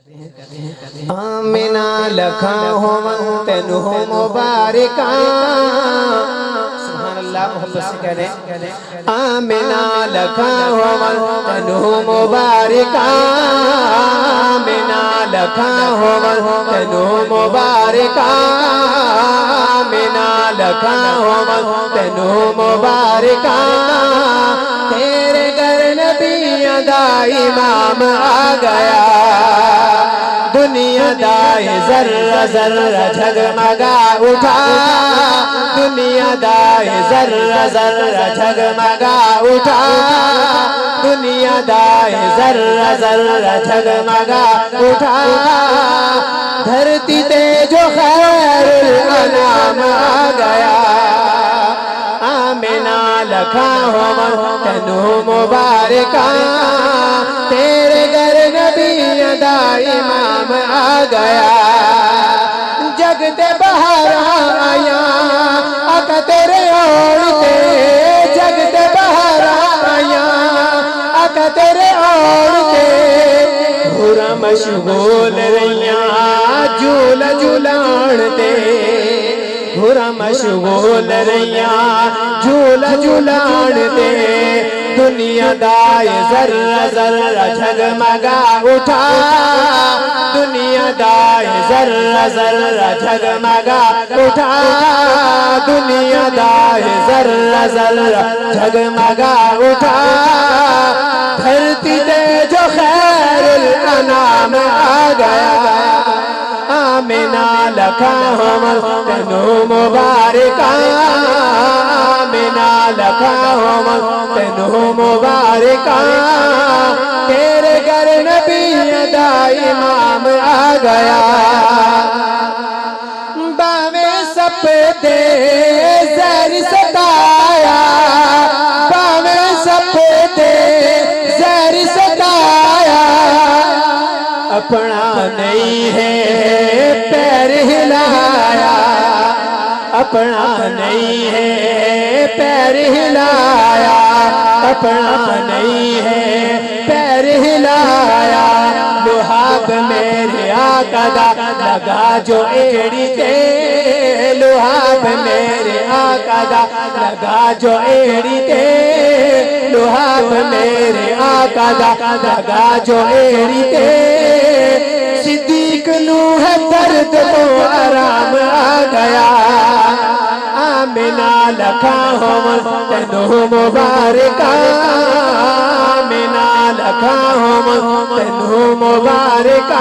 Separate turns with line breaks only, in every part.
آمینہ لکھا ہو تینو مبارکہ سبحان اللہ محبت سے کہہ رہے آمینہ لکھا ہو تینو مبارکہ آمینہ لکھا ہو تینو مبارکہ آمینہ لکھا ہو تینو مبارکہ تیرے گھر نبی دا امام آ گیا دنیا دائے ذرہ ذرہ جھگمگا اٹھا دنیا دائے ذرہ ذرہ جھگمگا اٹھا دنیا دائے ذرہ ذرہ جھگمگا اٹھا دھرتی تے جو خیر الانام آ گیا آمینہ لکھا ہو تینو مبارکہ تیرے گھر نبی دا امام آ گیا جگ تے باہر آیا آقا تیرے اوڑتے جگ تے باہر آیا آقا تیرے اوڑتے پورا مشغول رہیاں جھولا جھولانتے پورا مشغول رہیاں جھولا جھولانتے دنیا دائے ذرہ ذرہ جھگمگا اٹھا دنیا دائے ذرہ ذرہ جھگمگا اٹھا دنیا دائے ذرہ ذرہ جھگمگا اٹھا دھرتی تے جو خیر الانام آ گیا آمینہ لکھا ہو تینو مبارکہ آمینہ لکھا ہو تینو مبارکہ تیرے گھر نبی دا امام آ گیا باویں سپدے زہر ستایا باویں سپدے زہر ستایا اپنا نہیں ہے پیر ہلایا اپنا نہیں ہے پیر ہلایا اپنا نہیں ہے پیر ہلایا لحاب میرے آقا دا لگا جو ایڑی تے لحاب میرے آقا دا لگا جو ایڑی تے لحاب میرے آقا دا لگا جو ایڑی تے صدیق نو ہے درد تو آرام آ گیا آمینہ لکھا ہو تینو مبارکہ آمینہ لکھا ہو تینو مبارکہ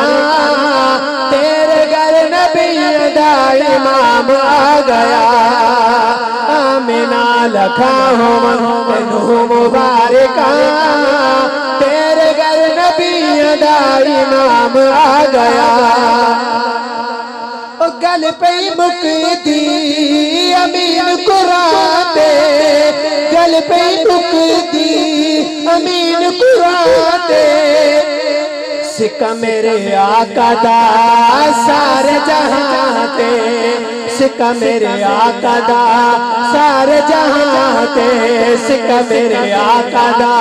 تیرے گھر نبی دا امام آ گیا آمینہ لکھا ہو تینو مبارکہ تیرے گھر نبی دا امام آ گیا گل پہ مکتی امین قرآن دے گل پہ مکتی امین قرآن دے سکہ میرے آقا دا سارے جہاں تے سکہ میرے آقا دا سارے جہاں تے سکہ میرے آقا دا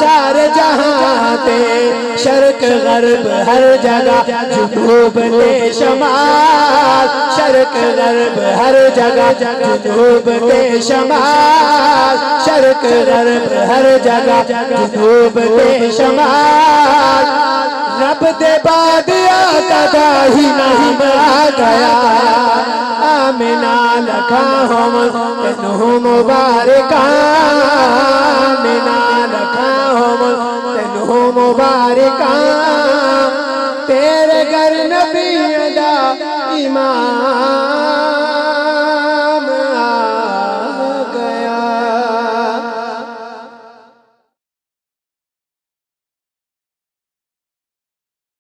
سارے جہاں تے شرق غرب ہر جگہ جنوب تے شمال شرق غرب ہر جگہ جنوب تے شمال شرق غرب ہر جگہ جنوب تے شمال رب دے بعد آقا دا ہی نام آ گیا آمینہ لکھا ہو تینو مبارکہ آمینہ لکھا ہو تینو مبارکہ تیرے گھر نبی دا امام